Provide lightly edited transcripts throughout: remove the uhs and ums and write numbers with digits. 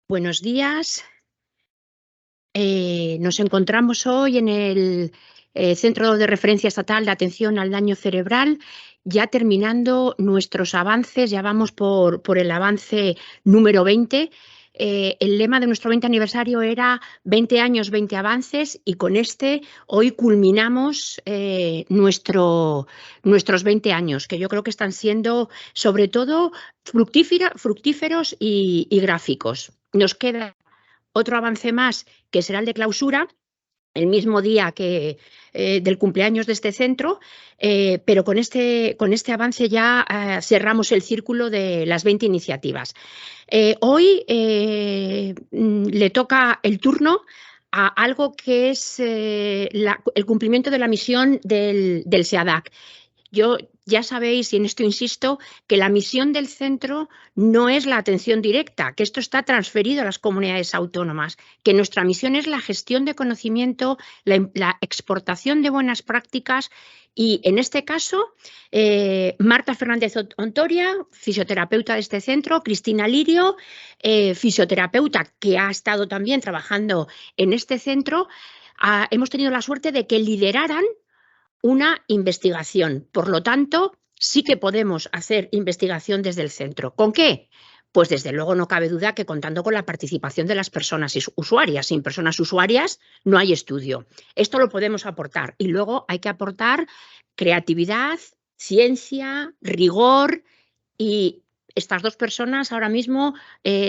Buenos días. Nos encontramos hoy en el Centro de Referencia Estatal de Atención al Daño Cerebral, ya terminando nuestros avances, ya vamos por el avance número 20. El lema de nuestro 20 aniversario era 20 años, 20 avances, y con este hoy culminamos nuestros 20 años, que yo creo que están siendo sobre todo fructíferos y gráficos. Nos queda otro avance más, que será el de clausura, el mismo día que del cumpleaños de este centro, pero con este avance ya cerramos el círculo de las 20 iniciativas. Hoy le toca el turno a algo que es el cumplimiento de la misión del SEADAC. Yo ya sabéis, y en esto insisto, que la misión del centro no es la atención directa, que esto está transferido a las comunidades autónomas, que nuestra misión es la gestión de conocimiento, la exportación de buenas prácticas y, en este caso, Marta Fernández Ontoria, fisioterapeuta de este centro, Cristina Lirio, fisioterapeuta que ha estado también trabajando en este centro, hemos tenido la suerte de que lideraran una investigación. Por lo tanto, sí que podemos hacer investigación desde el centro. ¿Con qué? Pues desde luego no cabe duda que contando con la participación de las personas usuarias. Sin personas usuarias no hay estudio. Esto lo podemos aportar. Y luego hay que aportar creatividad, ciencia, rigor, y estas dos personas ahora mismo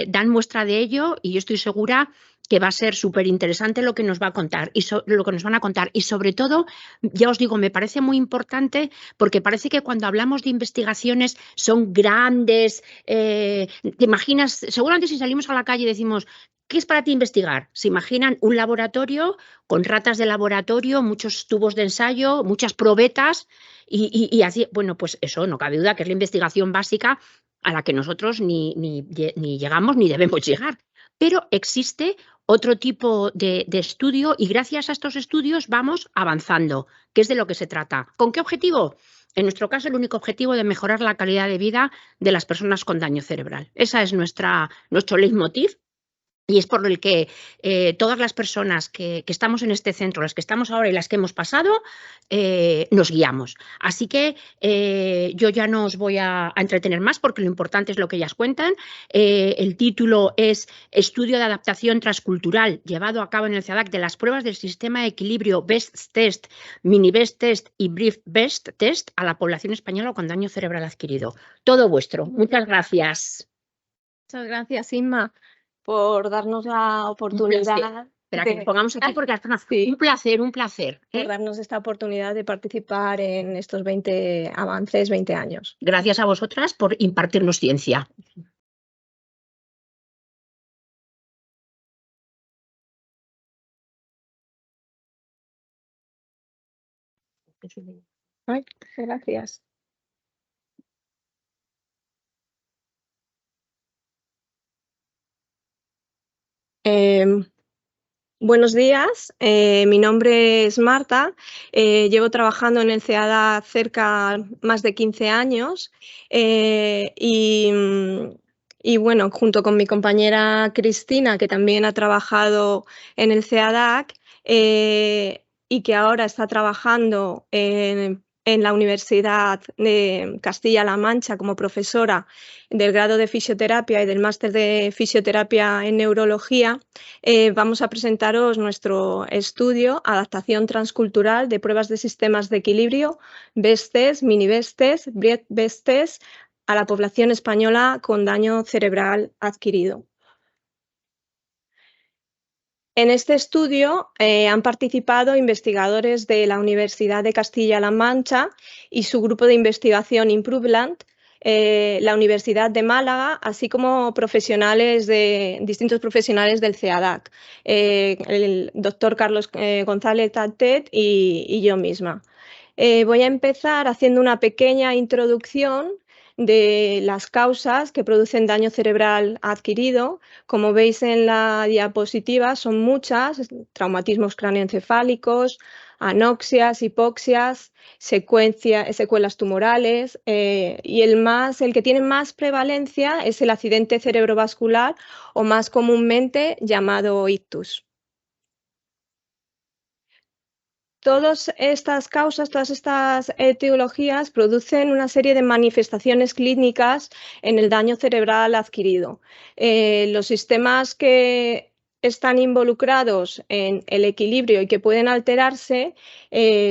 dan muestra de ello, y yo estoy segura que va a ser súper interesante lo que nos va a contar y lo que nos van a contar. Y sobre todo, ya os digo, me parece muy importante porque parece que cuando hablamos de investigaciones son grandes. Te imaginas, seguramente si salimos a la calle y decimos, ¿qué es para ti investigar? Se imaginan un laboratorio con ratas de laboratorio, muchos tubos de ensayo, muchas probetas y así. Bueno, pues eso no cabe duda que es la investigación básica a la que nosotros ni llegamos ni debemos llegar. Pero existe otro tipo de estudio y gracias a estos estudios vamos avanzando, que es de lo que se trata. ¿Con qué objetivo? En nuestro caso, el único objetivo de mejorar la calidad de vida de las personas con daño cerebral. Esa es nuestro leitmotiv. Y es por el que todas las personas que estamos en este centro, las que estamos ahora y las que hemos pasado, nos guiamos. Así que yo ya no os voy a entretener más porque lo importante es lo que ellas cuentan. El título es Estudio de adaptación transcultural llevado a cabo en el CEADAC de las pruebas del sistema de equilibrio BEST Test, Mini BEST Test y Brief BEST Test a la población española con daño cerebral adquirido. Todo vuestro. Muchas gracias. Muchas gracias, Inma, por darnos la oportunidad. Espera, que nos pongamos aquí porque Sí. un placer. Por darnos esta oportunidad de participar en estos 20 avances, 20 años. Gracias a vosotras por impartirnos ciencia. Ay, gracias. Buenos días, mi nombre es Marta, llevo trabajando en el CEADAC cerca más de 15 años y bueno, junto con mi compañera Cristina, que también ha trabajado en el CEADAC y que ahora está trabajando en la Universidad de Castilla-La Mancha como profesora del grado de fisioterapia y del máster de fisioterapia en neurología, vamos a presentaros nuestro estudio Adaptación transcultural de pruebas de sistemas de equilibrio, BEST Test, Mini BEST Test, Brief BEST Test a la población española con daño cerebral adquirido. En este estudio han participado investigadores de la Universidad de Castilla-La Mancha y su grupo de investigación Improveland, la Universidad de Málaga, así como distintos profesionales del CEADAC, el doctor Carlos González Tatet y yo misma. Voy a empezar haciendo una pequeña introducción de las causas que producen daño cerebral adquirido. Como veis en la diapositiva, son muchas: traumatismos cráneoencefálicos, anoxias, hipoxias, secuelas tumorales, y el que tiene más prevalencia es el accidente cerebrovascular, o más comúnmente llamado ictus. Todas estas causas, todas estas etiologías producen una serie de manifestaciones clínicas en el daño cerebral adquirido. Los sistemas que están involucrados en el equilibrio y que pueden alterarse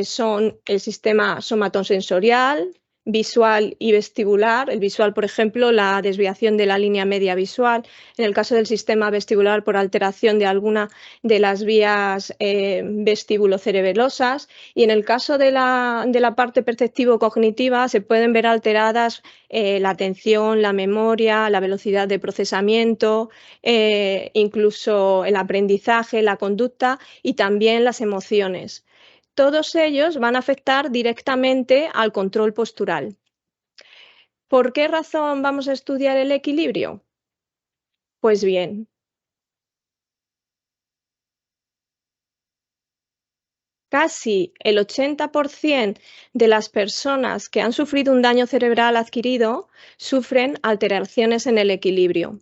son el sistema somatosensorial, visual y vestibular. El visual, por ejemplo, la desviación de la línea media visual. En el caso del sistema vestibular, por alteración de alguna de las vías vestibulocerebelosas, y en el caso de la parte perceptivo-cognitiva se pueden ver alteradas la atención, la memoria, la velocidad de procesamiento, incluso el aprendizaje, la conducta y también las emociones. Todos ellos van a afectar directamente al control postural. ¿Por qué razón vamos a estudiar el equilibrio? Pues bien, casi el 80% de las personas que han sufrido un daño cerebral adquirido sufren alteraciones en el equilibrio.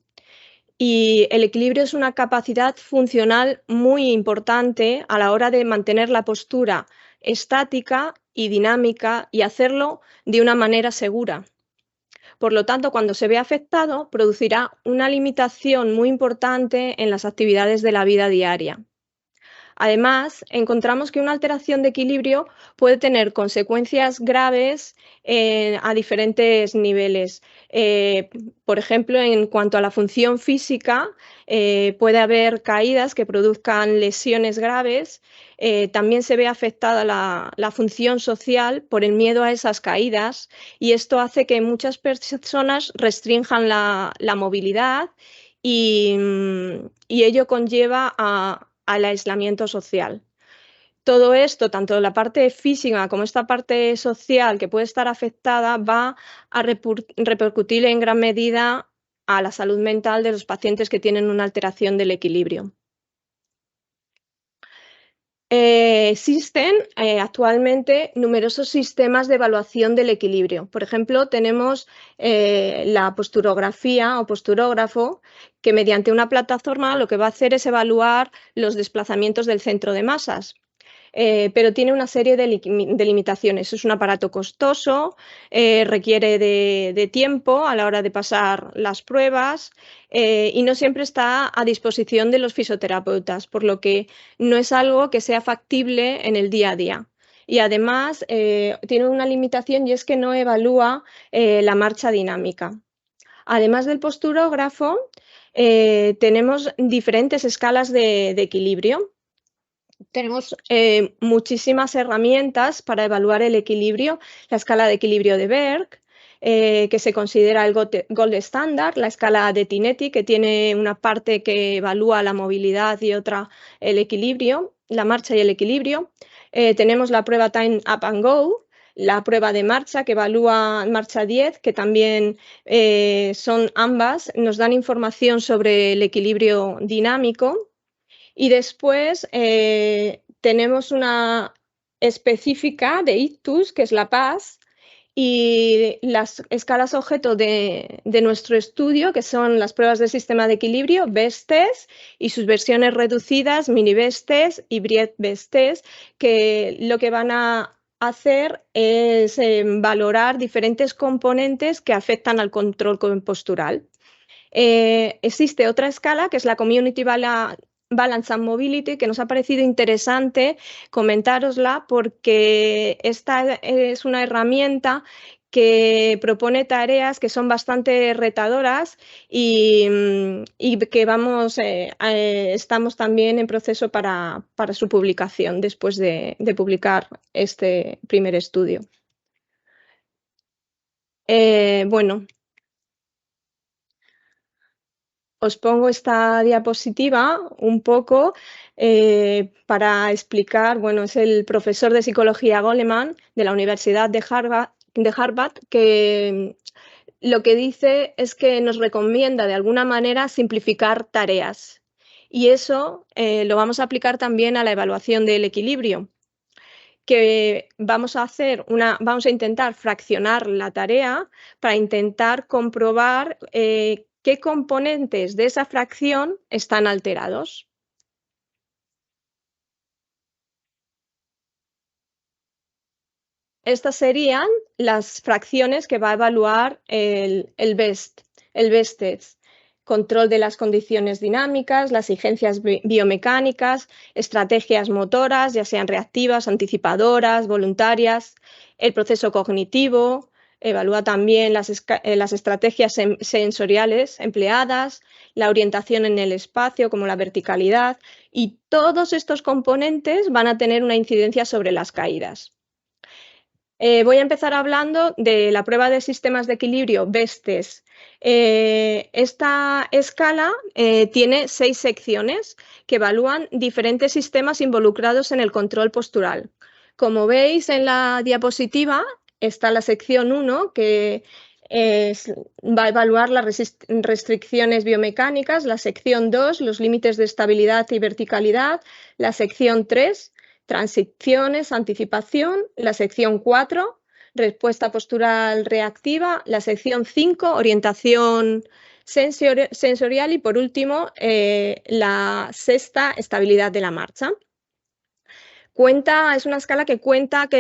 Y el equilibrio es una capacidad funcional muy importante a la hora de mantener la postura estática y dinámica y hacerlo de una manera segura. Por lo tanto, cuando se ve afectado, producirá una limitación muy importante en las actividades de la vida diaria. Además, encontramos que una alteración de equilibrio puede tener consecuencias graves a diferentes niveles. Por ejemplo, en cuanto a la función física, puede haber caídas que produzcan lesiones graves. También se ve afectada la función social por el miedo a esas caídas, y esto hace que muchas personas restrinjan la movilidad, y ello conlleva al aislamiento social. Todo esto, tanto la parte física como esta parte social que puede estar afectada, va a repercutir en gran medida a la salud mental de los pacientes que tienen una alteración del equilibrio. Existen actualmente numerosos sistemas de evaluación del equilibrio. Por ejemplo, tenemos la posturografía o posturógrafo, que mediante una plataforma lo que va a hacer es evaluar los desplazamientos del centro de masas. Pero tiene una serie de limitaciones. Es un aparato costoso, requiere de tiempo a la hora de pasar las pruebas, y no siempre está a disposición de los fisioterapeutas, por lo que no es algo que sea factible en el día a día. Y además tiene una limitación, y es que no evalúa la marcha dinámica. Además del posturógrafo, tenemos diferentes escalas de equilibrio. Tenemos muchísimas herramientas para evaluar el equilibrio: la escala de equilibrio de Berg, que se considera el gold standard; la escala de Tinetti, que tiene una parte que evalúa la movilidad y otra el equilibrio, la marcha y el equilibrio. Tenemos la prueba Time Up and Go, la prueba de marcha, que evalúa marcha 10, que también son ambas, nos dan información sobre el equilibrio dinámico. Y después tenemos una específica de ictus, que es la PAS, y las escalas objeto de nuestro estudio, que son las pruebas del sistema de equilibrio, BESTES, y sus versiones reducidas, mini BESTES y Briet BESTES, que lo que van a hacer es valorar diferentes componentes que afectan al control postural. Existe otra escala, que es la Community Balance and Mobility, que nos ha parecido interesante comentárosla porque esta es una herramienta que propone tareas que son bastante retadoras, y que estamos también en proceso para su publicación después de publicar este primer estudio. Bueno, os pongo esta diapositiva un poco para explicar. Bueno, es el profesor de psicología Goleman de la Universidad de Harvard, que lo que dice es que nos recomienda de alguna manera simplificar tareas. Y eso lo vamos a aplicar también a la evaluación del equilibrio, que vamos a intentar fraccionar la tarea para intentar comprobar qué componentes de esa fracción están alterados. Estas serían las fracciones que va a evaluar el BEST test. Control de las condiciones dinámicas, las exigencias biomecánicas, estrategias motoras, ya sean reactivas, anticipadoras, voluntarias, el proceso cognitivo, evalúa también las estrategias sensoriales empleadas, la orientación en el espacio, como la verticalidad, y todos estos componentes van a tener una incidencia sobre las caídas. Voy a empezar hablando de la prueba de sistemas de equilibrio BEST test. Esta escala tiene 6 secciones que evalúan diferentes sistemas involucrados en el control postural. Como veis en la diapositiva está la sección 1, que va a evaluar las restricciones biomecánicas, la sección 2, los límites de estabilidad y verticalidad, la sección 3, transiciones, anticipación, la sección 4, respuesta postural reactiva, la sección 5, orientación sensorial y por último la sexta, estabilidad de la marcha. Es una escala que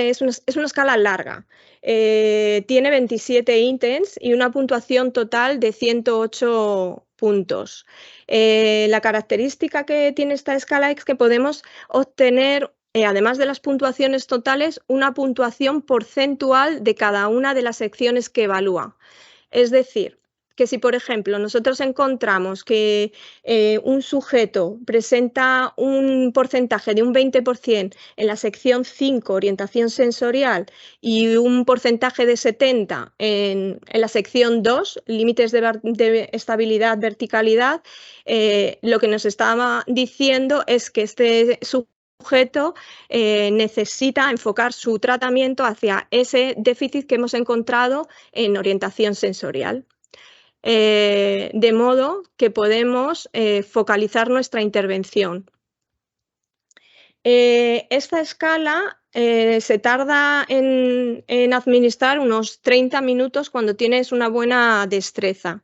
es una escala larga. Tiene 27 ítems y una puntuación total de 108 puntos. La característica que tiene esta escala es que podemos obtener, además de las puntuaciones totales, una puntuación porcentual de cada una de las secciones que evalúa. Es decir, que si, por ejemplo, nosotros encontramos que un sujeto presenta un porcentaje de un 20% en la sección 5, orientación sensorial, y un porcentaje de 70% en la sección 2, límites de estabilidad, verticalidad, lo que nos estaba diciendo es que este sujeto necesita enfocar su tratamiento hacia ese déficit que hemos encontrado en orientación sensorial. De modo que podemos focalizar nuestra intervención. Esta escala se tarda en administrar unos 30 minutos cuando tienes una buena destreza.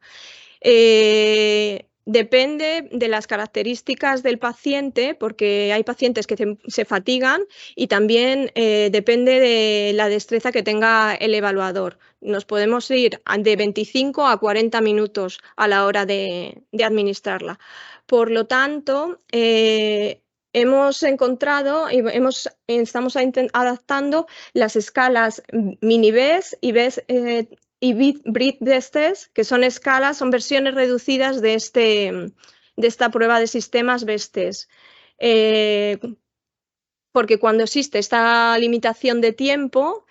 Depende de las características del paciente, porque hay pacientes que se fatigan, y también depende de la destreza que tenga el evaluador. Nos podemos ir de 25 a 40 minutos a la hora de administrarla. Por lo tanto, hemos encontrado y estamos adaptando las escalas mini-BEST y BRIT test, que son versiones reducidas de esta prueba de sistemas BEST test. Porque cuando existe esta limitación de tiempo,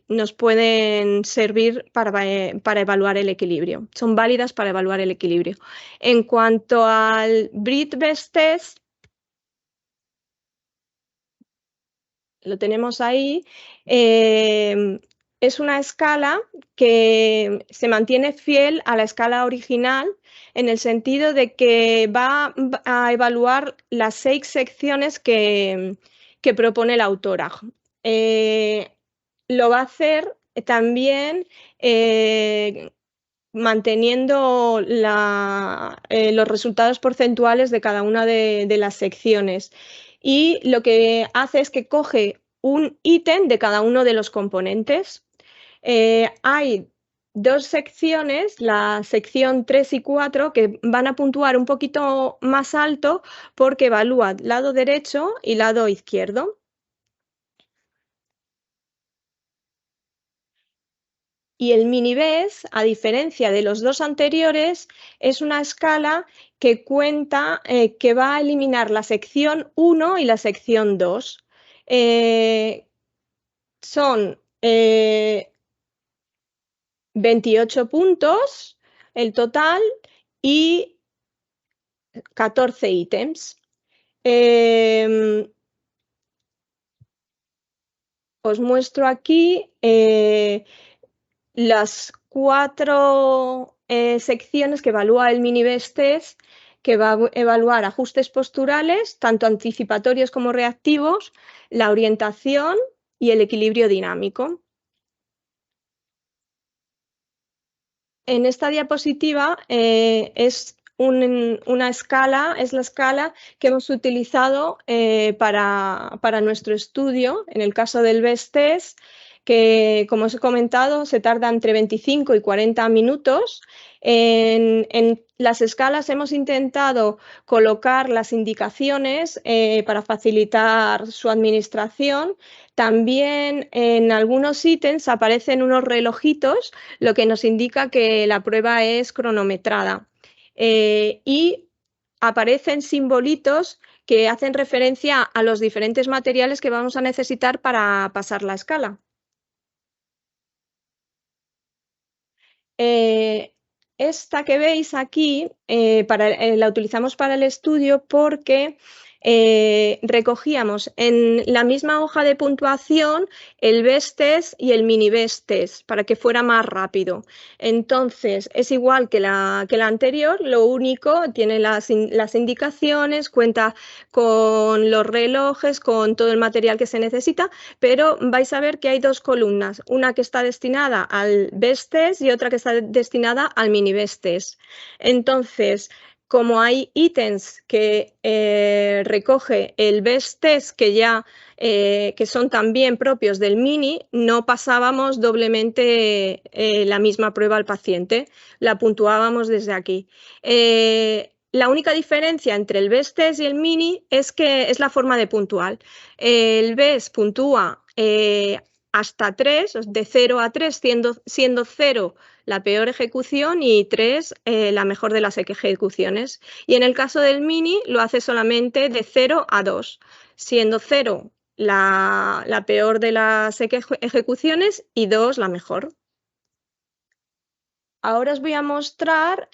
nos pueden servir para evaluar el equilibrio. Son válidas para evaluar el equilibrio. En cuanto al BRIT BEST test, lo tenemos ahí. Es una escala que se mantiene fiel a la escala original, en el sentido de que va a evaluar las 6 secciones que propone la autora. Lo va a hacer también manteniendo los resultados porcentuales de cada una de las secciones. Y lo que hace es que coge un ítem de cada uno de los componentes. Hay 2 secciones, la sección 3 y 4, que van a puntuar un poquito más alto porque evalúan lado derecho y lado izquierdo. Y el mini-BEST, a diferencia de los 2 anteriores, es una escala que que va a eliminar la sección 1 y la sección 2. Son 28 puntos el total y 14 ítems. Os muestro aquí las 4 secciones que evalúa el mini-BEST test, que va a evaluar ajustes posturales, tanto anticipatorios como reactivos, la orientación y el equilibrio dinámico. En esta diapositiva es una escala, es la escala que hemos utilizado para nuestro estudio. En el caso del BEST test, que como os he comentado, se tarda entre 25 y 40 minutos. En las escalas hemos intentado colocar las indicaciones para facilitar su administración. También en algunos ítems aparecen unos relojitos, lo que nos indica que la prueba es cronometrada. Y aparecen simbolitos que hacen referencia a los diferentes materiales que vamos a necesitar para pasar la escala. Esta que veis aquí la utilizamos para el estudio porque recogíamos en la misma hoja de puntuación el BEST test y el mini BEST test para que fuera más rápido. Entonces es igual que la anterior, lo único, tiene las indicaciones, cuenta con los relojes, con todo el material que se necesita, pero vais a ver que hay dos columnas, una que está destinada al BEST test y otra que está destinada al mini BEST test. Entonces, como hay ítems que recoge el BEST test que son también propios del mini, no pasábamos doblemente la misma prueba al paciente, la puntuábamos desde aquí. La única diferencia entre el BEST test y el mini es que es la forma de puntuar. El BEST puntúa hasta 3, de 0 a 3, siendo 0 la peor ejecución y 3 la mejor de las ejecuciones. Y en el caso del mini lo hace solamente de 0 a 2, siendo 0 la peor de las ejecuciones y 2 la mejor. Ahora os voy a mostrar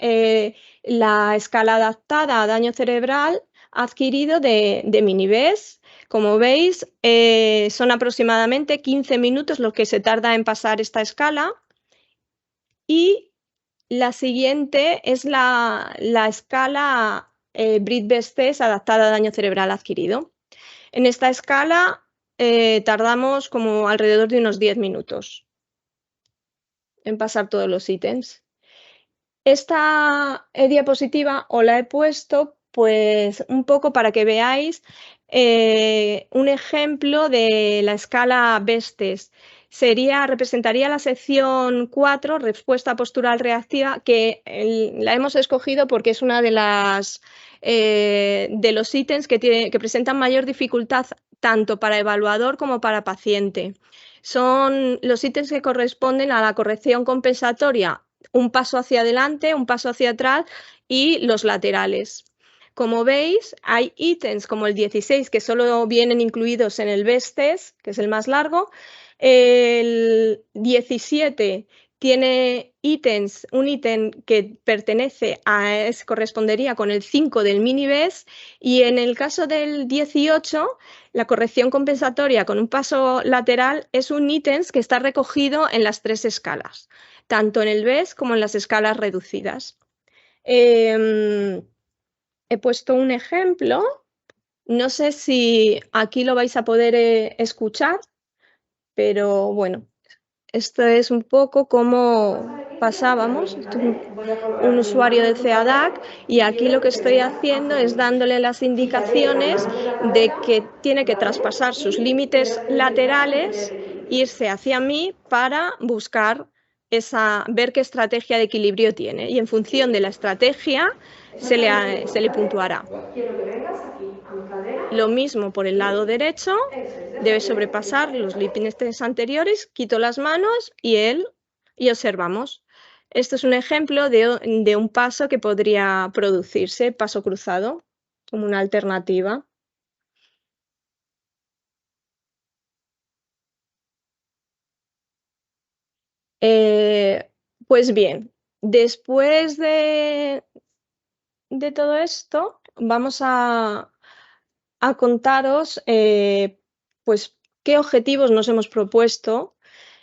la escala adaptada a daño cerebral adquirido de mini-BEST. Como veis, son aproximadamente 15 minutos lo que se tarda en pasar esta escala. Y la siguiente es la escala BRIT-BEST test adaptada a daño cerebral adquirido. En esta escala tardamos como alrededor de unos 10 minutos en pasar todos los ítems. Esta diapositiva os la he puesto pues un poco para que veáis un ejemplo de la escala BEST test. Representaría la sección 4, respuesta postural reactiva, que la hemos escogido porque es una de los ítems que presentan mayor dificultad tanto para evaluador como para paciente. Son los ítems que corresponden a la corrección compensatoria, un paso hacia adelante, un paso hacia atrás y los laterales. Como veis, hay ítems como el 16 que solo vienen incluidos en el BEST test, que es el más largo. El 17 tiene un ítem que correspondería con el 5 del mini BEST, y en el caso del 18, la corrección compensatoria con un paso lateral es un ítem que está recogido en las 3 escalas, tanto en el BEST como en las escalas reducidas. He puesto un ejemplo, no sé si aquí lo vais a poder escuchar, pero bueno, esto es un poco como pasábamos. Esto es un usuario de CEADAC y aquí lo que estoy haciendo es dándole las indicaciones de que tiene que traspasar sus límites laterales, irse hacia mí para buscar ver qué estrategia de equilibrio tiene, y en función de la estrategia se le puntuará. Lo mismo por el lado derecho, debe sobrepasar los límites anteriores, quito las manos y observamos. Esto es un ejemplo de un paso que podría producirse, paso cruzado, como una alternativa. Pues bien, después de todo esto, vamos a contaros pues qué objetivos nos hemos propuesto.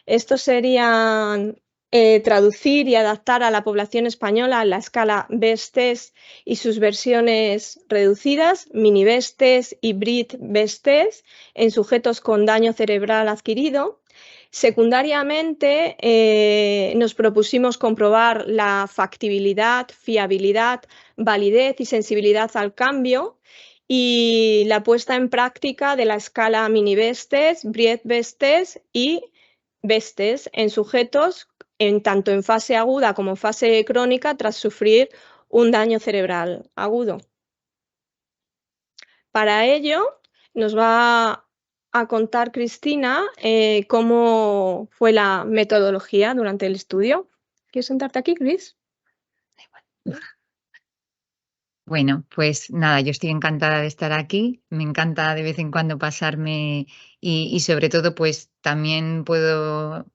Estos serían traducir y adaptar a la población española la escala Best-Test y sus versiones reducidas, mini-Best-Test y BRIT-Best-Test, en sujetos con daño cerebral adquirido. Secundariamente, nos propusimos comprobar la factibilidad, fiabilidad, validez y sensibilidad al cambio y la puesta en práctica de la escala mini-Best-Test, BRIT-Best-Test y Best-Test en sujetos tanto en fase aguda como en fase crónica tras sufrir un daño cerebral agudo. Para ello nos va a contar Cristina cómo fue la metodología durante el estudio. ¿Quieres sentarte aquí, Cris? Bueno, pues nada, yo estoy encantada de estar aquí. Me encanta de vez en cuando pasarme y sobre todo, pues también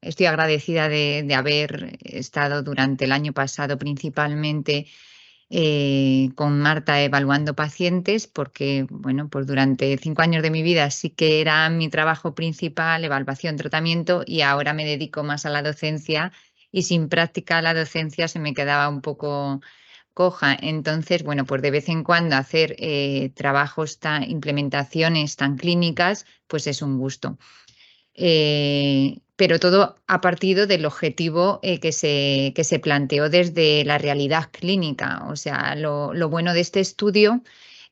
estoy agradecida de haber estado durante el año pasado principalmente con Marta evaluando pacientes, porque bueno, pues durante 5 años de mi vida sí que era mi trabajo principal, evaluación, tratamiento, y ahora me dedico más a la docencia y sin práctica la docencia se me quedaba un poco coja. Entonces, bueno, pues de vez en cuando hacer implementaciones tan clínicas, pues es un gusto. Pero todo ha partido del objetivo que se planteó desde la realidad clínica. O sea, lo bueno de este estudio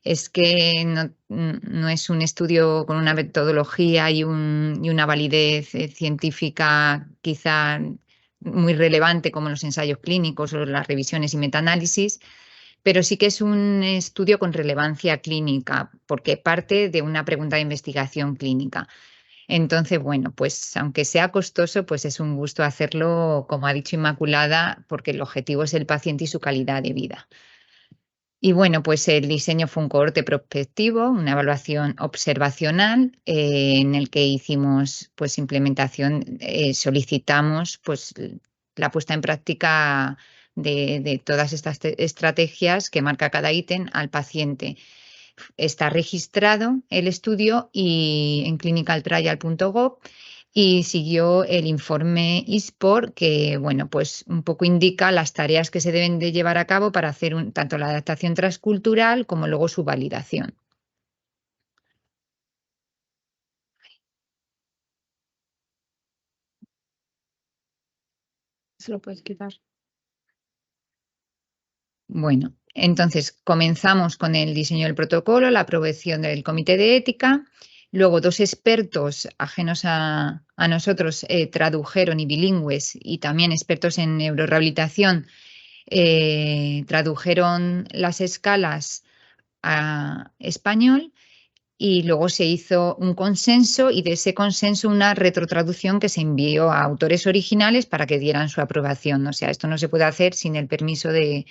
es que no es un estudio con una metodología y una validez científica quizá muy relevante como los ensayos clínicos o las revisiones y metaanálisis, pero sí que es un estudio con relevancia clínica porque parte de una pregunta de investigación clínica. Entonces, bueno, pues aunque sea costoso, pues es un gusto hacerlo, como ha dicho Inmaculada, porque el objetivo es el paciente y su calidad de vida. Y bueno, pues el diseño fue un cohorte prospectivo, una evaluación observacional en el que hicimos pues implementación, solicitamos pues la puesta en práctica de todas estas estrategias que marca cada ítem al paciente. Está registrado el estudio en clinicaltrial.gov y siguió el informe ISPOR que, bueno, pues un poco indica las tareas que se deben de llevar a cabo para hacer tanto la adaptación transcultural como luego su validación. Se lo puedes quitar. Bueno, entonces comenzamos con el diseño del protocolo, la aprobación del comité de ética. Luego 2 expertos ajenos a nosotros tradujeron, y bilingües y también expertos en neurorehabilitación, tradujeron las escalas a español y luego se hizo un consenso y de ese consenso una retrotraducción que se envió a autores originales para que dieran su aprobación. O sea, esto no se puede hacer sin el permiso de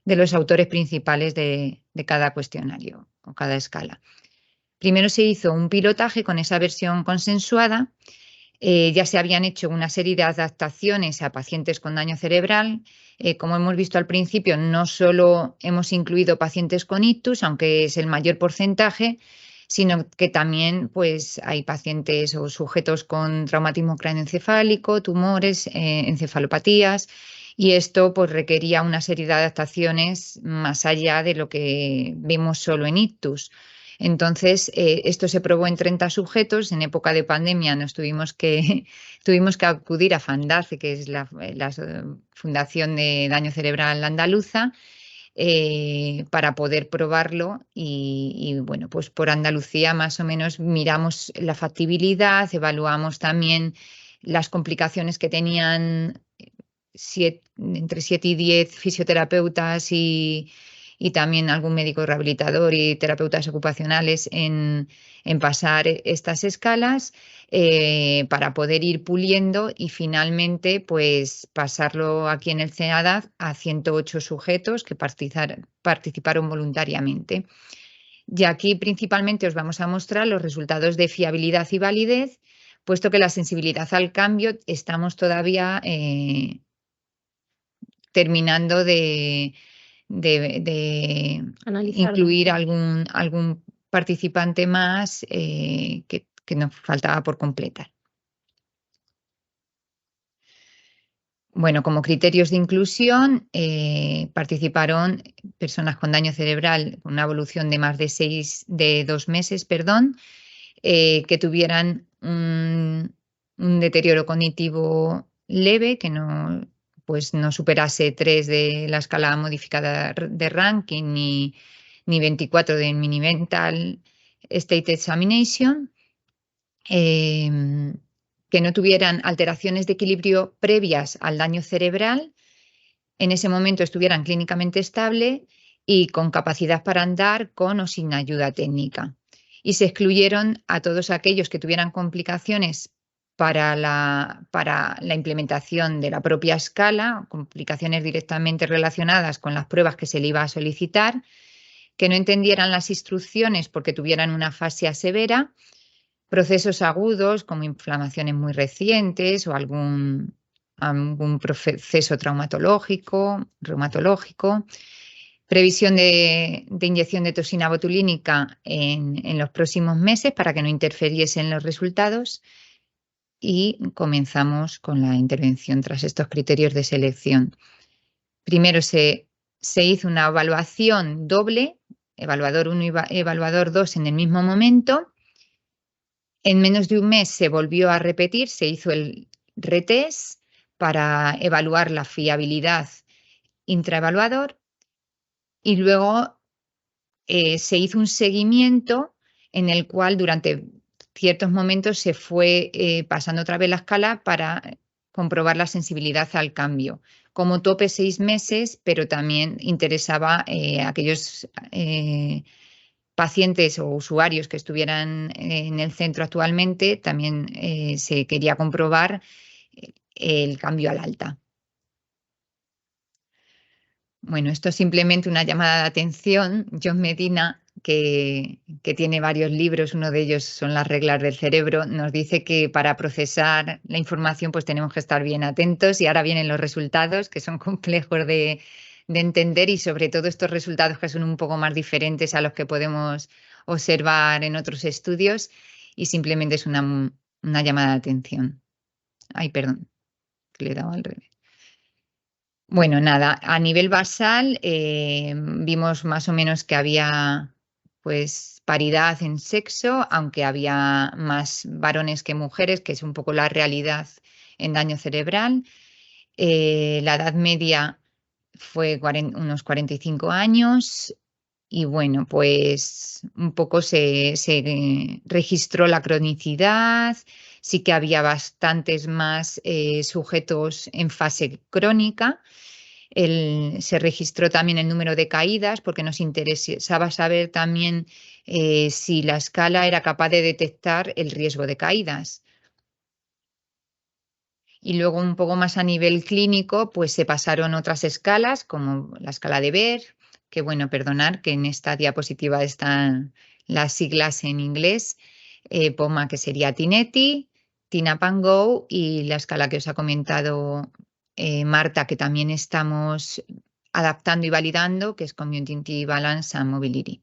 los autores principales de cada cuestionario o cada escala. Primero se hizo un pilotaje con esa versión consensuada. Ya se habían hecho una serie de adaptaciones a pacientes con daño cerebral. Como hemos visto al principio, no solo hemos incluido pacientes con ictus, aunque es el mayor porcentaje, sino que también pues, hay pacientes o sujetos con traumatismo craneoencefálico, tumores, encefalopatías, y esto pues, requería una serie de adaptaciones más allá de lo que vemos solo en ictus. Entonces, esto se probó en 30 sujetos. En época de pandemia tuvimos que acudir a FANDACE, que es la Fundación de Daño Cerebral Andaluza, para poder probarlo. Y bueno, pues por Andalucía más o menos miramos la factibilidad, evaluamos también las complicaciones que tenían entre 7 y 10 fisioterapeutas y también algún médico rehabilitador y terapeutas ocupacionales en pasar estas escalas para poder ir puliendo y finalmente pues pasarlo aquí en el CEADAD a 108 sujetos que participaron voluntariamente. Y aquí principalmente os vamos a mostrar los resultados de fiabilidad y validez, puesto que la sensibilidad al cambio estamos todavía terminando de incluir algún participante más que nos faltaba por completar. Bueno, como criterios de inclusión participaron personas con daño cerebral con una evolución de más de 2 meses, perdón, que tuvieran un deterioro cognitivo leve, que no, pues no superase 3 de la escala modificada de Rankin ni 24 de Mini Mental State Examination. Que no tuvieran alteraciones de equilibrio previas al daño cerebral, en ese momento estuvieran clínicamente estable y con capacidad para andar con o sin ayuda técnica. Y se excluyeron a todos aquellos que tuvieran complicaciones para la implementación de la propia escala, complicaciones directamente relacionadas con las pruebas que se le iba a solicitar, que no entendieran las instrucciones porque tuvieran una afasia severa, procesos agudos como inflamaciones muy recientes o algún proceso traumatológico, reumatológico, previsión de inyección de toxina botulínica en los próximos meses para que no interfiriesen los resultados, y comenzamos con la intervención tras estos criterios de selección. Primero se hizo una evaluación doble, evaluador 1 y evaluador 2 en el mismo momento. En menos de un mes se volvió a repetir, se hizo el retest para evaluar la fiabilidad intraevaluador y luego se hizo un seguimiento en el cual durante ciertos momentos se fue pasando otra vez la escala para comprobar la sensibilidad al cambio. Como tope 6 meses, pero también interesaba a aquellos pacientes o usuarios que estuvieran en el centro actualmente, también se quería comprobar el cambio al alta. Bueno, esto es simplemente una llamada de atención. John Medina, que tiene varios libros, uno de ellos son Las reglas del cerebro, nos dice que para procesar la información pues tenemos que estar bien atentos, y ahora vienen los resultados, que son complejos de entender, y sobre todo estos resultados que son un poco más diferentes a los que podemos observar en otros estudios, y simplemente es una llamada de atención. Ay, perdón, que le he dado al revés. Bueno, nada, a nivel basal vimos más o menos que había pues paridad en sexo, aunque había más varones que mujeres, que es un poco la realidad en daño cerebral. La edad media fue unos 45 años y bueno, pues un poco se registró la cronicidad, sí que había bastantes más sujetos en fase crónica. Se registró también el número de caídas porque nos interesaba saber también si la escala era capaz de detectar el riesgo de caídas. Y luego un poco más a nivel clínico, pues se pasaron otras escalas, como la escala de Behr, que bueno, perdonar que en esta diapositiva están las siglas en inglés, POMA, que sería Tinetti, TINAP&GO, y la escala que os ha comentado Marta, que también estamos adaptando y validando, que es Cognitive Balance and Mobility.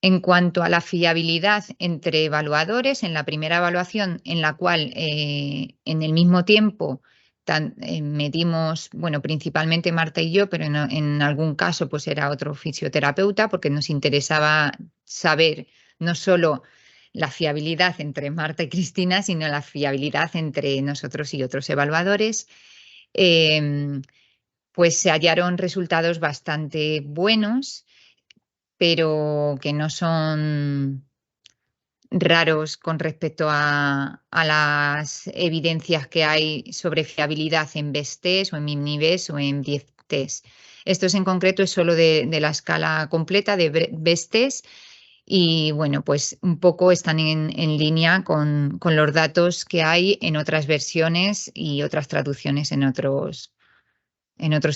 En cuanto a la fiabilidad entre evaluadores, en la primera evaluación, en la cual en el mismo tiempo medimos, bueno, principalmente Marta y yo, pero en algún caso pues era otro fisioterapeuta, porque nos interesaba saber no solo la fiabilidad entre Marta y Cristina, sino la fiabilidad entre nosotros y otros evaluadores. Pues se hallaron resultados bastante buenos, pero que no son raros con respecto a las evidencias que hay sobre fiabilidad en BEST o en MIMNI-BEST o en BRIEF-TEST. Estos en concreto es solo de la escala completa de BEST, y bueno, pues un poco están en línea con los datos que hay en otras versiones y otras traducciones en otros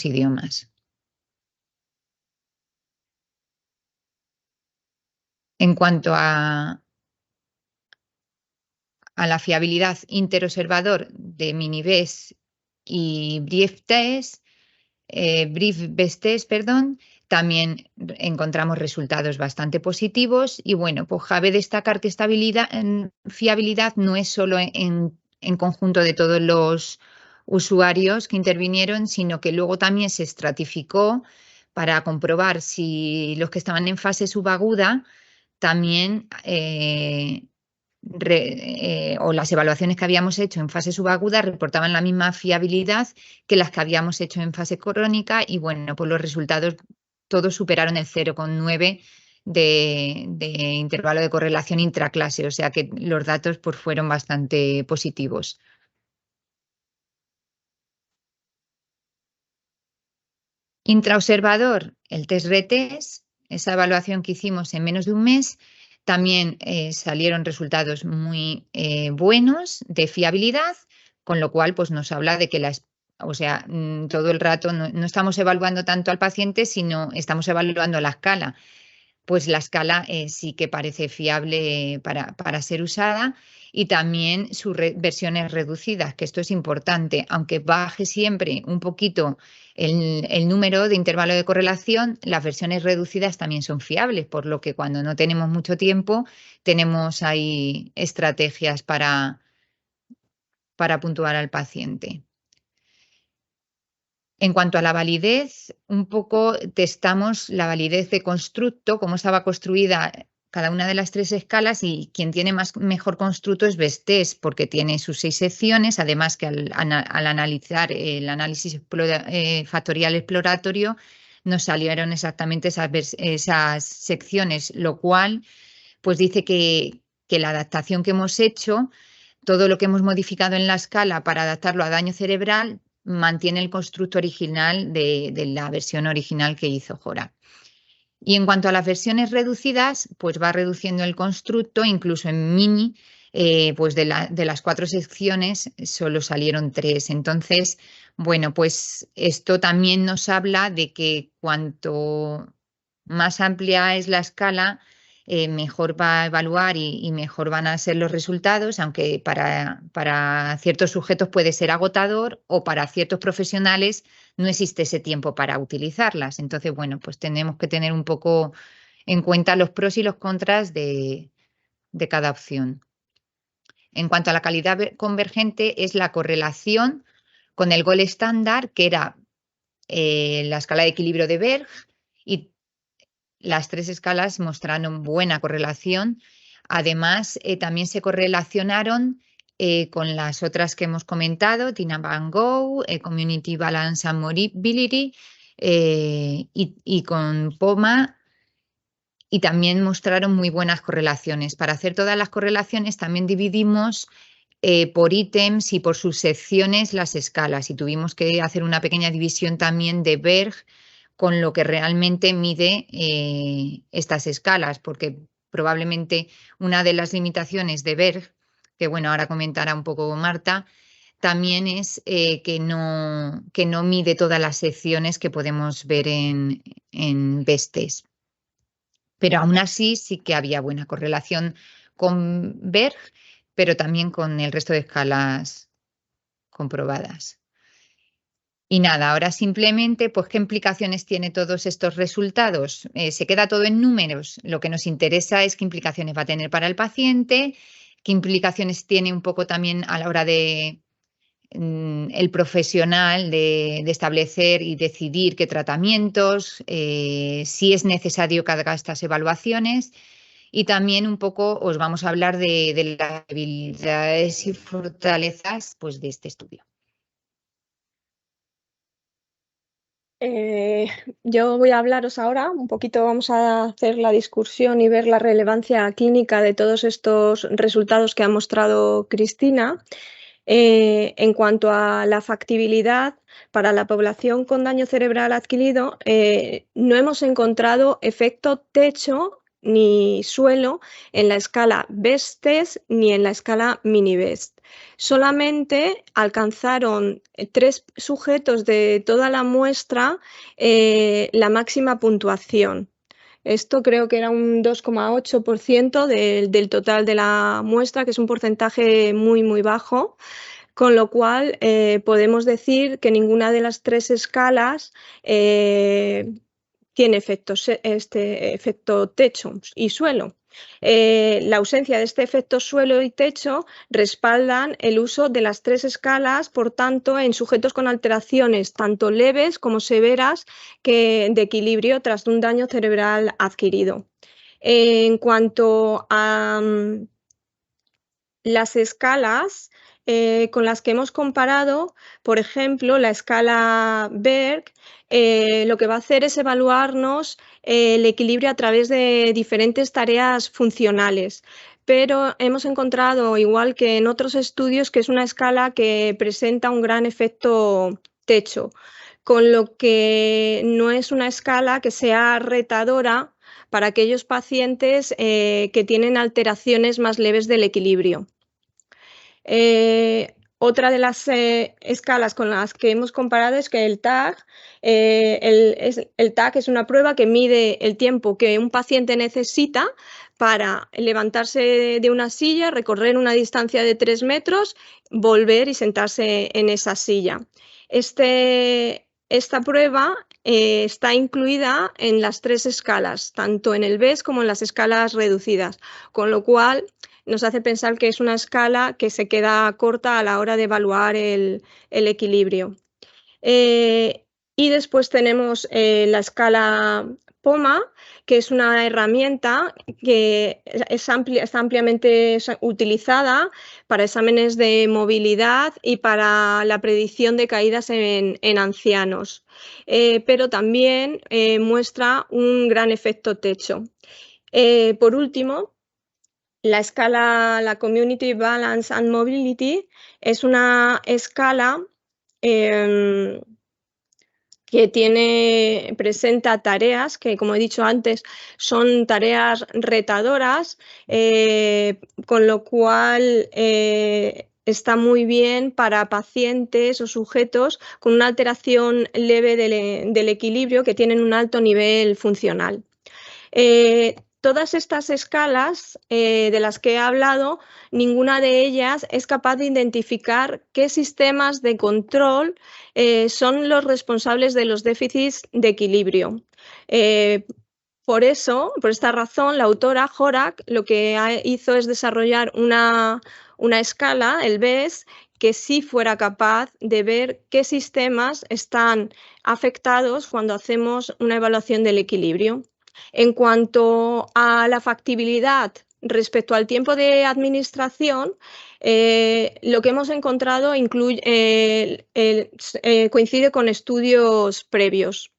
idiomas. En cuanto a la fiabilidad interobservador de MIMNI-BEST y BRIEF-BEST, también encontramos resultados bastante positivos y bueno, pues cabe destacar que esta fiabilidad no es solo en conjunto de todos los usuarios que intervinieron, sino que luego también se estratificó para comprobar si los que estaban en fase subaguda también o las evaluaciones que habíamos hecho en fase subaguda reportaban la misma fiabilidad que las que habíamos hecho en fase crónica y bueno, pues los resultados todos superaron el 0,9 de intervalo de correlación intraclase, o sea que los datos pues, fueron bastante positivos. Intraobservador, el test-retest, esa evaluación que hicimos en menos de un mes, también salieron resultados muy buenos de fiabilidad, con lo cual pues, nos habla de que todo el rato no estamos evaluando tanto al paciente, sino estamos evaluando la escala. Pues la escala sí que parece fiable para ser usada y también sus versiones reducidas, que esto es importante, aunque baje siempre un poquito el número de intervalo de correlación, las versiones reducidas también son fiables, por lo que cuando no tenemos mucho tiempo tenemos ahí estrategias para puntuar al paciente. En cuanto a la validez, un poco testamos la validez de constructo, cómo estaba construida cada una de las 3 escalas y quien tiene mejor constructo es Best-Test porque tiene sus 6 secciones, además que al analizar el análisis factorial exploratorio nos salieron exactamente esas secciones, lo cual pues dice que la adaptación que hemos hecho, todo lo que hemos modificado en la escala para adaptarlo a daño cerebral, mantiene el constructo original de la versión original que hizo Jora. Y en cuanto a las versiones reducidas, pues va reduciendo el constructo, incluso en mini, pues de las 4 secciones solo salieron 3. Entonces, bueno, pues esto también nos habla de que cuanto más amplia es la escala, mejor va a evaluar y mejor van a ser los resultados, aunque para ciertos sujetos puede ser agotador o para ciertos profesionales no existe ese tiempo para utilizarlas. Entonces, bueno, pues tenemos que tener un poco en cuenta los pros y los contras de cada opción. En cuanto a la calidad convergente, es la correlación con el gold estándar, que era la escala de equilibrio de Berg, y las 3 escalas mostraron buena correlación. Además, también se correlacionaron con las otras que hemos comentado, Tina Van Gogh, Community Balance and Mobility y con POMA, y también mostraron muy buenas correlaciones. Para hacer todas las correlaciones también dividimos por ítems y por subsecciones las escalas y tuvimos que hacer una pequeña división también de Berg con lo que realmente mide estas escalas, porque probablemente una de las limitaciones de Berg, que bueno, ahora comentará un poco Marta, también es que no mide todas las secciones que podemos ver en Best-Test. Pero aún así sí que había buena correlación con Berg, pero también con el resto de escalas comprobadas. Y nada, ahora simplemente, pues, ¿qué implicaciones tiene todos estos resultados? Se queda todo en números. Lo que nos interesa es qué implicaciones va a tener para el paciente, qué implicaciones tiene un poco también a la hora de el profesional de establecer y decidir qué tratamientos, si es necesario que haga estas evaluaciones. Y también un poco os vamos a hablar de las habilidades y fortalezas pues, de este estudio. Yo voy a hablaros ahora un poquito, vamos a hacer la discusión y ver la relevancia clínica de todos estos resultados que ha mostrado Cristina. En cuanto a la factibilidad para la población con daño cerebral adquirido, no hemos encontrado efecto techo ni suelo en la escala Best-Test ni en la escala Mini-Best. Solamente alcanzaron 3 sujetos de toda la muestra la máxima puntuación. Esto creo que era un 2,8% del total de la muestra, que es un porcentaje muy, muy bajo, con lo cual podemos decir que ninguna de las 3 escalas tiene este efecto techo y suelo. La ausencia de este efecto suelo y techo respaldan el uso de las 3 escalas, por tanto, en sujetos con alteraciones tanto leves como severas de equilibrio tras un daño cerebral adquirido. En cuanto a las escalas con las que hemos comparado, por ejemplo, la escala Berg, lo que va a hacer es evaluarnos el equilibrio a través de diferentes tareas funcionales. Pero hemos encontrado, igual que en otros estudios, que es una escala que presenta un gran efecto techo, con lo que no es una escala que sea retadora para aquellos pacientes que tienen alteraciones más leves del equilibrio. Otra de las escalas con las que hemos comparado es que el TAG, el TAG es una prueba que mide el tiempo que un paciente necesita para levantarse de una silla, recorrer una distancia de 3 metros, volver y sentarse en esa silla. Esta prueba está incluida en las 3 escalas, tanto en el BES como en las escalas reducidas, con lo cual nos hace pensar que es una escala que se queda corta a la hora de evaluar el equilibrio. Y después tenemos la escala POMA, que es una herramienta que está ampliamente utilizada para exámenes de movilidad y para la predicción de caídas en ancianos, pero también muestra un gran efecto techo. Por último, la Community Balance and Mobility es una escala que presenta tareas que, como he dicho antes, son tareas retadoras, con lo cual está muy bien para pacientes o sujetos con una alteración leve del equilibrio que tienen un alto nivel funcional. Todas estas escalas de las que he hablado, ninguna de ellas es capaz de identificar qué sistemas de control son los responsables de los déficits de equilibrio. Por esta razón, la autora Horak lo que hizo es desarrollar una escala, el BES, que sí fuera capaz de ver qué sistemas están afectados cuando hacemos una evaluación del equilibrio. En cuanto a la factibilidad respecto al tiempo de administración, lo que hemos encontrado coincide con estudios previos.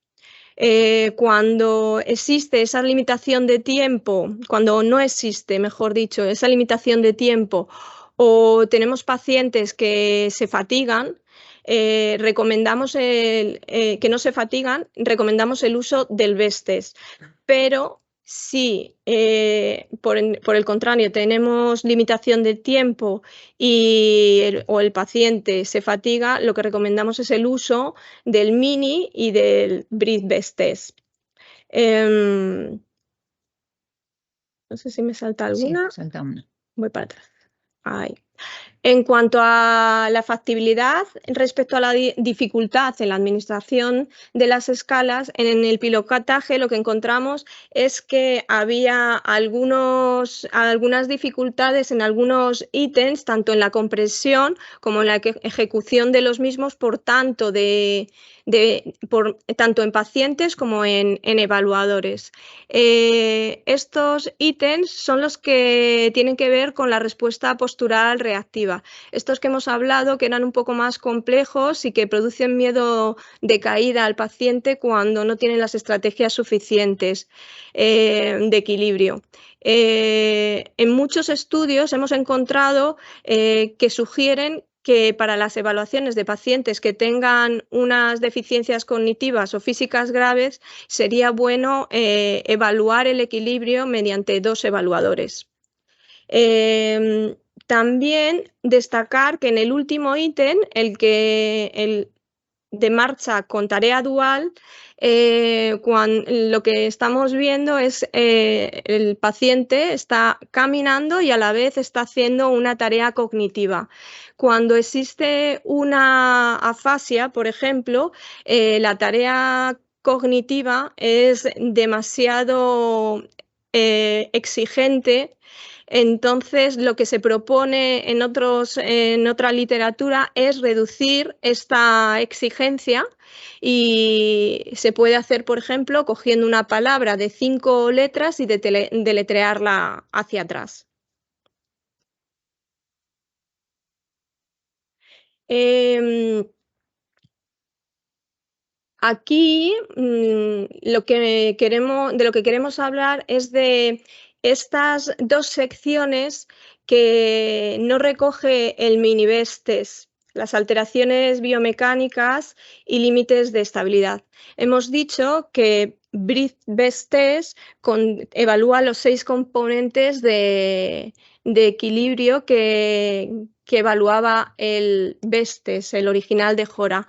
Cuando existe esa limitación de tiempo, cuando no existe, mejor dicho, esa limitación de tiempo, o tenemos pacientes que se fatigan, recomendamos que no se fatigan, recomendamos el uso del BES test. Pero si por el contrario tenemos limitación de tiempo o el paciente se fatiga, lo que recomendamos es el uso del mini y del Breathe BES test. No sé si me salta alguna. Sí, salta una. Voy para atrás. Ahí. En cuanto a la factibilidad respecto a la dificultad en la administración de las escalas, en el pilotaje lo que encontramos es que había algunas dificultades en algunos ítems, tanto en la compresión como en la ejecución de los mismos, tanto en pacientes como en evaluadores. Estos ítems son los que tienen que ver con la respuesta postural reactiva. Estos que hemos hablado, que eran un poco más complejos y que producen miedo de caída al paciente cuando no tienen las estrategias suficientes de equilibrio. En muchos estudios hemos encontrado que sugieren que para las evaluaciones de pacientes que tengan unas deficiencias cognitivas o físicas graves, sería bueno evaluar el equilibrio mediante 2 evaluadores. También destacar que en el último ítem, el de marcha con tarea dual, lo que estamos viendo es el paciente está caminando y a la vez está haciendo una tarea cognitiva. Cuando existe una afasia, por ejemplo, la tarea cognitiva es demasiado exigente. Entonces, lo que se propone en otra literatura es reducir esta exigencia y se puede hacer, por ejemplo, cogiendo una palabra de 5 letras y deletrearla hacia atrás. Aquí de lo que queremos hablar es de estas dos secciones que no recoge el mini-BEST test, las alteraciones biomecánicas y límites de estabilidad. Hemos dicho que BEST test evalúa los 6 componentes de equilibrio que evaluaba el BEST test, el original de Jora.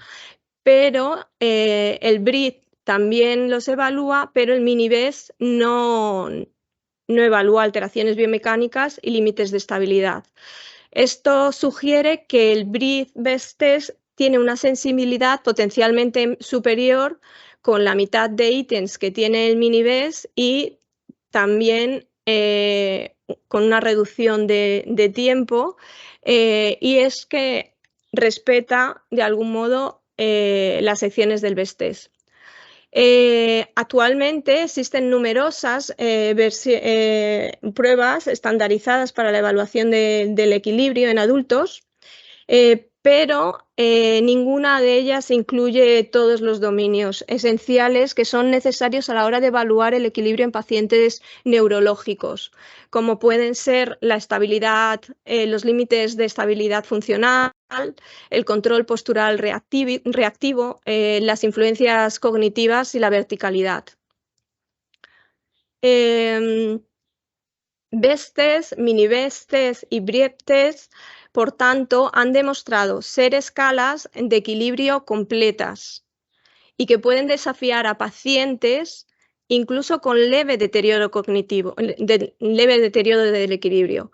Pero el BRIT también los evalúa, pero el mini-BEST no evalúa alteraciones biomecánicas y límites de estabilidad. Esto sugiere que el BRIT-BEST test tiene una sensibilidad potencialmente superior con la mitad de ítems que tiene el mini-BEST y también con una reducción de tiempo, y es que respeta de algún modo las secciones del BEST test. Actualmente existen numerosas pruebas estandarizadas para la evaluación del equilibrio en adultos, pero ninguna de ellas incluye todos los dominios esenciales que son necesarios a la hora de evaluar el equilibrio en pacientes neurológicos, como pueden ser la estabilidad, los límites de estabilidad funcional, el control postural reactivo, las influencias cognitivas y la verticalidad. BEST test, mini-BEST test y BRIT test, por tanto, han demostrado ser escalas de equilibrio completas y que pueden desafiar a pacientes incluso con leve deterioro cognitivo, leve deterioro del equilibrio.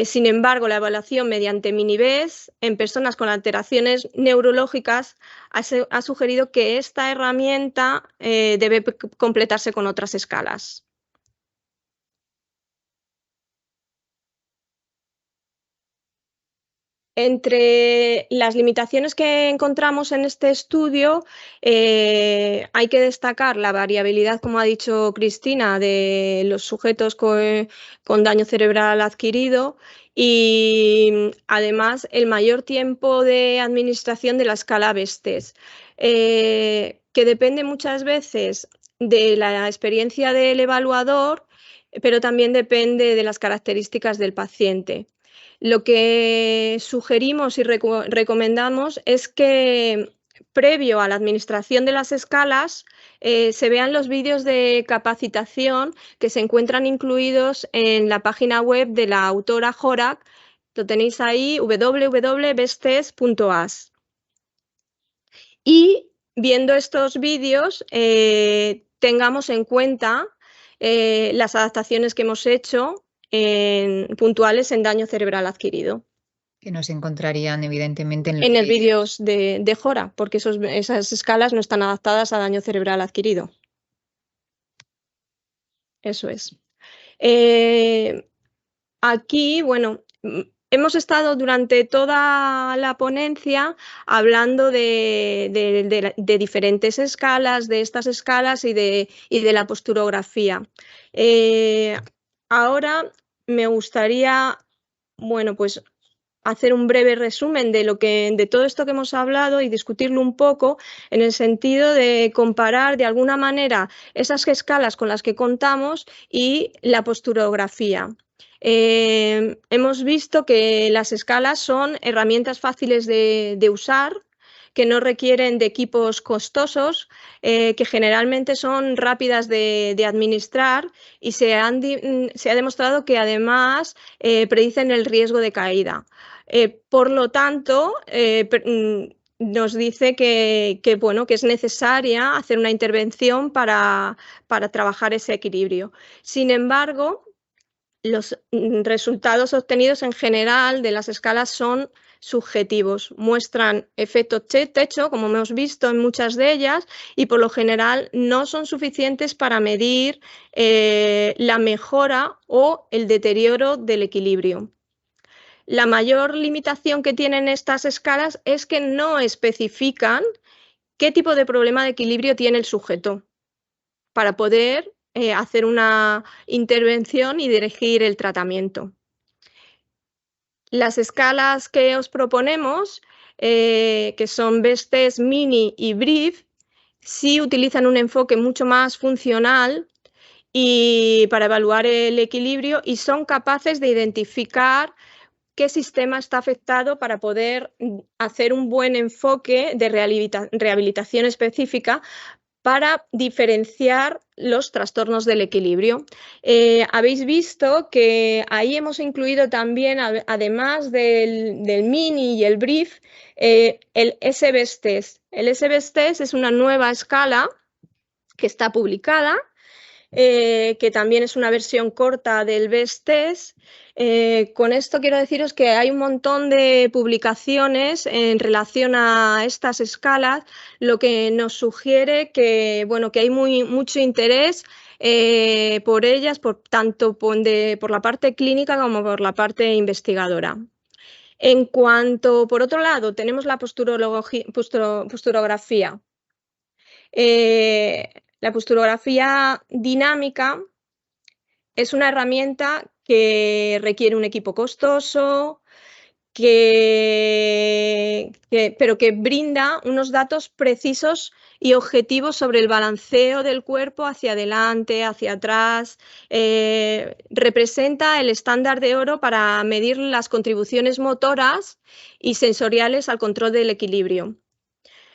Sin embargo, la evaluación mediante mini-BEST en personas con alteraciones neurológicas ha sugerido que esta herramienta debe completarse con otras escalas. Entre las limitaciones que encontramos en este estudio, hay que destacar la variabilidad, como ha dicho Cristina, de los sujetos con daño cerebral adquirido y además el mayor tiempo de administración de la escala BEST test, que depende muchas veces de la experiencia del evaluador, pero también depende de las características del paciente. Lo que sugerimos y recomendamos es que previo a la administración de las escalas se vean los vídeos de capacitación que se encuentran incluidos en la página web de la autora Horak. Lo tenéis ahí, www.besttest.as. Y viendo estos vídeos tengamos en cuenta las adaptaciones que hemos hecho puntuales en daño cerebral adquirido. Que no se encontrarían evidentemente en el vídeos de Jora, porque esas escalas no están adaptadas a daño cerebral adquirido. Eso es. Aquí, bueno, hemos estado durante toda la ponencia hablando de diferentes escalas, de estas escalas y de la posturografía. Ahora me gustaría, bueno, pues hacer un breve resumen de todo esto que hemos hablado y discutirlo un poco en el sentido de comparar de alguna manera esas escalas con las que contamos y la posturografía. Hemos visto que las escalas son herramientas fáciles de usar, que no requieren de equipos costosos, que generalmente son rápidas de administrar y se ha demostrado que además predicen el riesgo de caída. Por lo tanto, nos dice que es necesaria hacer una intervención para trabajar ese equilibrio. Sin embargo, los resultados obtenidos en general de las escalas son subjetivos. Muestran efectos techo, como hemos visto en muchas de ellas, y por lo general no son suficientes para medir la mejora o el deterioro del equilibrio. La mayor limitación que tienen estas escalas es que no especifican qué tipo de problema de equilibrio tiene el sujeto para poder hacer una intervención y dirigir el tratamiento. Las escalas que os proponemos, que son Best Test, Mini y Brief, sí utilizan un enfoque mucho más funcional y para evaluar el equilibrio y son capaces de identificar qué sistema está afectado para poder hacer un buen enfoque de rehabilitación específica para diferenciar los trastornos del equilibrio. Habéis visto que ahí hemos incluido también, además del Mini y el Brief, el S-Best Test. El S-Best Test es una nueva escala que está publicada, que también es una versión corta del Best Test. Con esto quiero deciros que hay un montón de publicaciones en relación a estas escalas, lo que nos sugiere que, bueno, que hay mucho interés por ellas, tanto por la parte clínica como por la parte investigadora. En cuanto, por otro lado, tenemos la posturografía. La posturografía dinámica es una herramienta que requiere un equipo costoso, pero que brinda unos datos precisos y objetivos sobre el balanceo del cuerpo hacia adelante, hacia atrás. Representa el estándar de oro para medir las contribuciones motoras y sensoriales al control del equilibrio.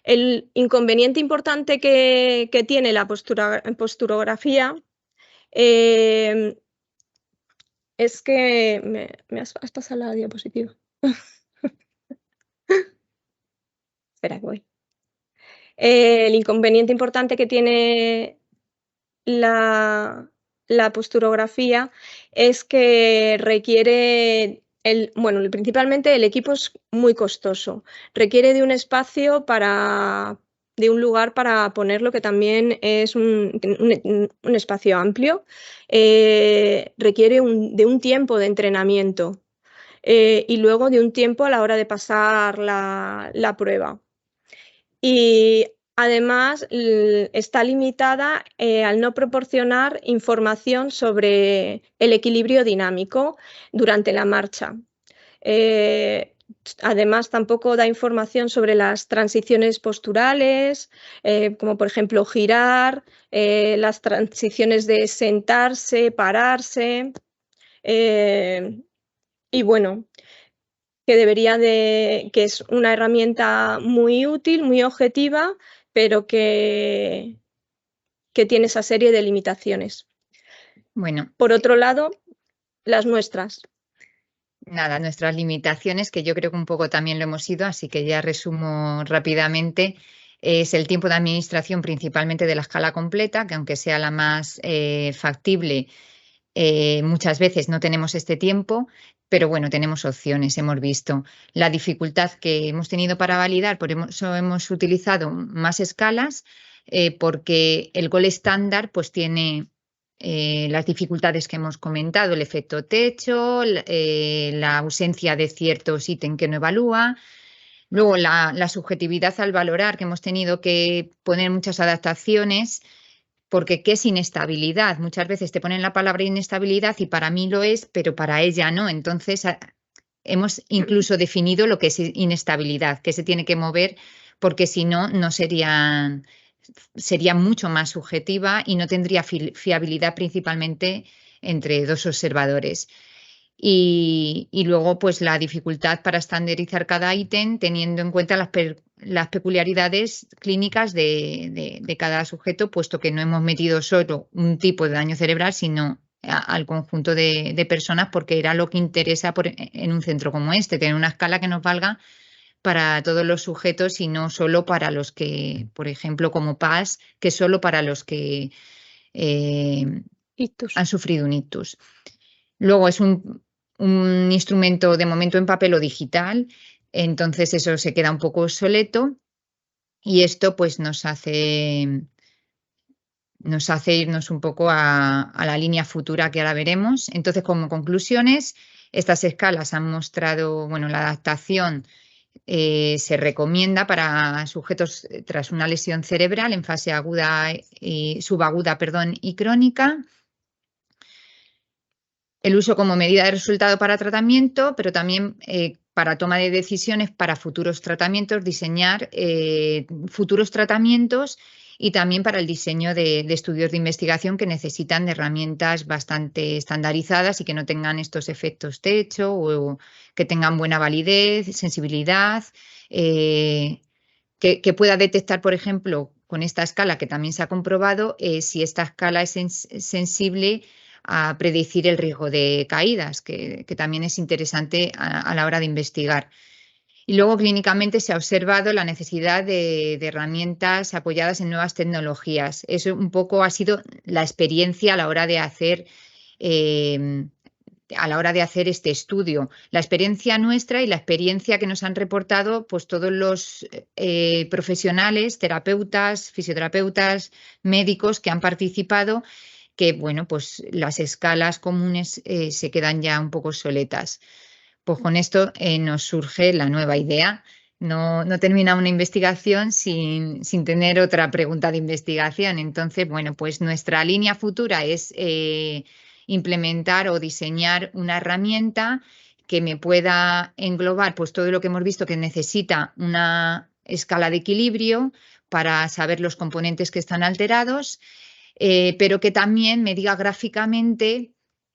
El inconveniente importante que tiene la posturografía es que me has pasado la diapositiva. Espera, que voy. El inconveniente importante que tiene la posturografía es que requiere principalmente el equipo es muy costoso, requiere de un espacio de un lugar para ponerlo, que también es un espacio amplio, requiere de un tiempo de entrenamiento y luego de un tiempo a la hora de pasar la prueba. Y además está limitada al no proporcionar información sobre el equilibrio dinámico durante la marcha. Además, tampoco da información sobre las transiciones posturales, como por ejemplo girar, las transiciones de sentarse, pararse. Y bueno, que es una herramienta muy útil, muy objetiva, pero que tiene esa serie de limitaciones. Bueno. Por otro lado, las nuestras. Nada, nuestras limitaciones, que yo creo que un poco también lo hemos ido, así que ya resumo rápidamente. Es el tiempo de administración principalmente de la escala completa, que aunque sea la más factible, muchas veces no tenemos este tiempo, pero bueno, tenemos opciones, hemos visto. La dificultad que hemos tenido para validar, por eso hemos utilizado más escalas, porque el gol estándar pues tiene las dificultades que hemos comentado, el efecto techo, la ausencia de ciertos ítems que no evalúa. Luego la subjetividad al valorar, que hemos tenido que poner muchas adaptaciones, porque ¿qué es inestabilidad? Muchas veces te ponen la palabra inestabilidad y para mí lo es, pero para ella no. Entonces hemos incluso definido lo que es inestabilidad, que se tiene que mover, porque si no, sería mucho más subjetiva y no tendría fiabilidad principalmente entre dos observadores. Y luego, pues la dificultad para estandarizar cada ítem teniendo en cuenta las peculiaridades clínicas de cada sujeto, puesto que no hemos metido solo un tipo de daño cerebral, sino al conjunto de personas, porque era lo que interesa en un centro como este, tener una escala que nos valga para todos los sujetos y no solo para los que, por ejemplo, como PAS, que solo para los que han sufrido un ictus. Luego es un instrumento de momento en papel o digital. Entonces eso se queda un poco obsoleto y esto pues nos hace irnos un poco a la línea futura que ahora veremos. Entonces, como conclusiones, estas escalas han mostrado, bueno, la adaptación se recomienda para sujetos tras una lesión cerebral en fase aguda y subaguda, y crónica. El uso como medida de resultado para tratamiento, pero también para toma de decisiones para futuros tratamientos, diseñar futuros tratamientos y también para el diseño de estudios de investigación que necesitan de herramientas bastante estandarizadas y que no tengan estos efectos techo o que tengan buena validez, sensibilidad, que pueda detectar, por ejemplo, con esta escala que también se ha comprobado, si esta escala es sensible a predecir el riesgo de caídas, que también es interesante a la hora de investigar. Y luego clínicamente se ha observado la necesidad de herramientas apoyadas en nuevas tecnologías. Eso un poco ha sido la experiencia a la hora de hacer este estudio. La experiencia nuestra y la experiencia que nos han reportado pues todos los profesionales, terapeutas, fisioterapeutas, médicos que han participado, que bueno, pues las escalas comunes se quedan ya un poco obsoletas. Pues con esto nos surge la nueva idea. No termina una investigación sin tener otra pregunta de investigación. Entonces, bueno, pues nuestra línea futura es implementar o diseñar una herramienta que me pueda englobar pues todo lo que hemos visto que necesita una escala de equilibrio para saber los componentes que están alterados, pero que también me diga gráficamente,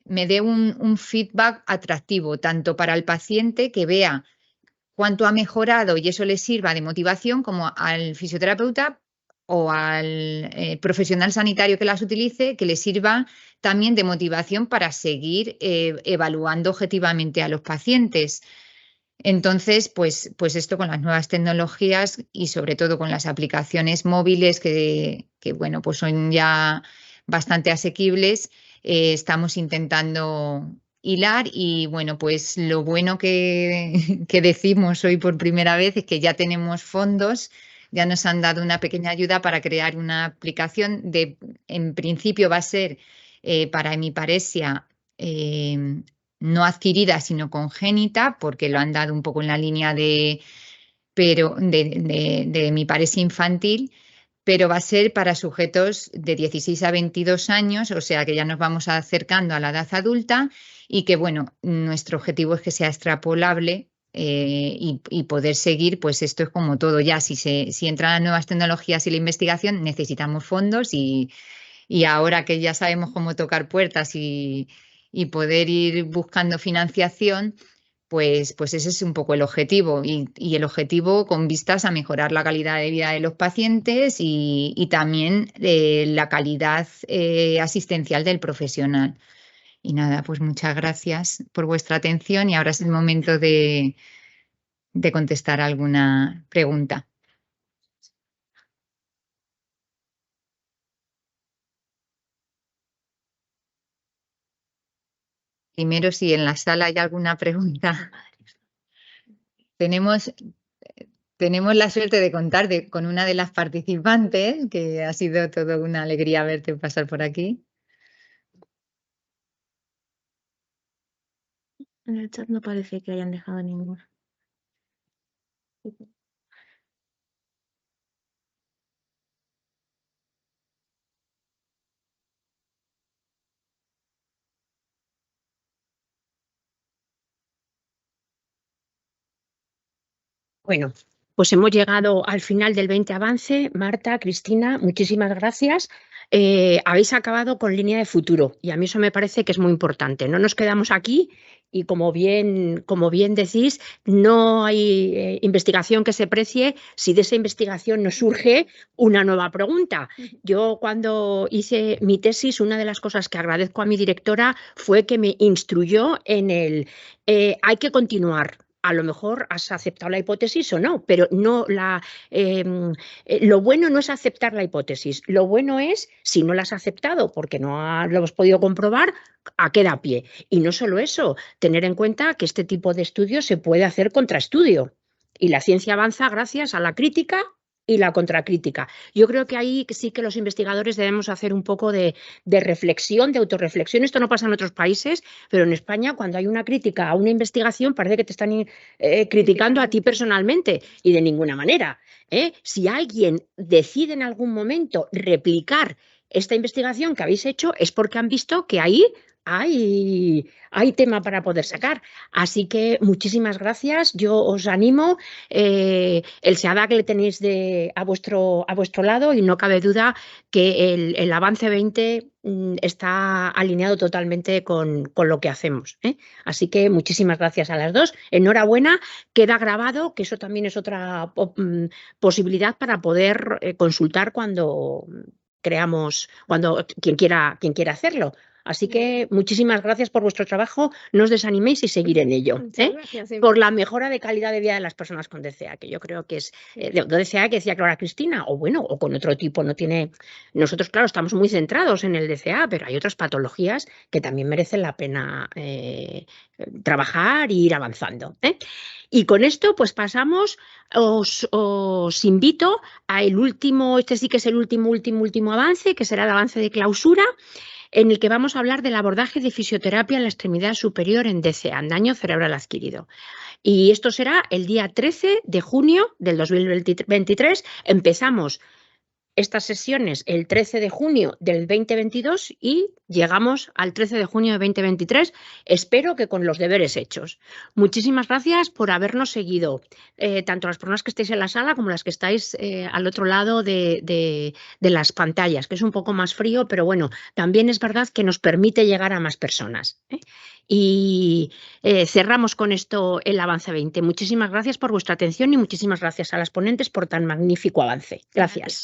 me dé un feedback atractivo, tanto para el paciente que vea cuánto ha mejorado y eso le sirva de motivación, como al fisioterapeuta o al profesional sanitario que las utilice, que le sirva también de motivación para seguir evaluando objetivamente a los pacientes. Entonces, pues esto con las nuevas tecnologías y sobre todo con las aplicaciones móviles que bueno, pues son ya bastante asequibles, estamos intentando hilar y bueno, pues lo bueno que decimos hoy por primera vez es que ya tenemos fondos, ya nos han dado una pequeña ayuda para crear una aplicación en principio va a ser para hemiparesia no adquirida, sino congénita, porque lo han dado un poco en la línea de hemiparesia infantil, pero va a ser para sujetos de 16 a 22 años, o sea que ya nos vamos acercando a la edad adulta y que, bueno, nuestro objetivo es que sea extrapolable y poder seguir, pues esto es como todo ya, si entran las nuevas tecnologías y la investigación, necesitamos fondos y ahora que ya sabemos cómo tocar puertas y poder ir buscando financiación, pues ese es un poco el objetivo y el objetivo con vistas a mejorar la calidad de vida de los pacientes y también la calidad asistencial del profesional. Y nada, pues muchas gracias por vuestra atención y ahora es el momento de contestar alguna pregunta. Primero, si en la sala hay alguna pregunta. Tenemos la suerte de contar con una de las participantes, que ha sido toda una alegría verte pasar por aquí. En el chat no parece que hayan dejado ninguna. Bueno, pues hemos llegado al final del 20 Avance. Marta, Cristina, muchísimas gracias. Habéis acabado con línea de futuro y a mí eso me parece que es muy importante. No nos quedamos aquí y como bien decís, no hay investigación que se precie si de esa investigación nos surge una nueva pregunta. Yo cuando hice mi tesis, una de las cosas que agradezco a mi directora fue que me instruyó en hay que continuar. A lo mejor has aceptado la hipótesis o no, pero no lo bueno no es aceptar la hipótesis. Lo bueno es, si no la has aceptado porque no lo hemos podido comprobar, a qué da pie. Y no solo eso, tener en cuenta que este tipo de estudio se puede hacer contraestudio. Y la ciencia avanza gracias a la crítica y la contracrítica. Yo creo que ahí sí que los investigadores debemos hacer un poco de reflexión, de autorreflexión. Esto no pasa en otros países, pero en España, cuando hay una crítica a una investigación, parece que te están criticando a ti personalmente, y de ninguna manera. Si alguien decide en algún momento replicar esta investigación que habéis hecho, es porque han visto que ahí hay tema para poder sacar. Así que muchísimas gracias. Yo os animo. El SEADAC le tenéis a vuestro lado, y no cabe duda que el Avance 20 está alineado totalmente con lo que hacemos. Así que muchísimas gracias a las dos. Enhorabuena. Queda grabado, que eso también es otra posibilidad para poder consultar cuando quien quiera hacerlo. Así que muchísimas gracias por vuestro trabajo, no os desaniméis y seguir en ello. Gracias, por la mejora de calidad de vida de las personas con DCA, que yo creo que es DCA, que decía Clara Cristina, o con otro tipo. Nosotros, claro, estamos muy centrados en el DCA, pero hay otras patologías que también merecen la pena trabajar e ir avanzando. Y con esto pues pasamos, os invito a el último, este sí que es el último avance, que será el avance de clausura, en el que vamos a hablar del abordaje de fisioterapia en la extremidad superior en DCA, en daño cerebral adquirido. Y esto será el día 13 de junio del 2023. Empezamos estas sesiones el 13 de junio del 2022 y llegamos al 13 de junio de 2023. Espero que con los deberes hechos. Muchísimas gracias por habernos seguido, tanto las personas que estáis en la sala como las que estáis al otro lado de las pantallas, que es un poco más frío, pero bueno, también es verdad que nos permite llegar a más personas. Y cerramos con esto el Avance 20. Muchísimas gracias por vuestra atención y muchísimas gracias a las ponentes por tan magnífico avance. Gracias.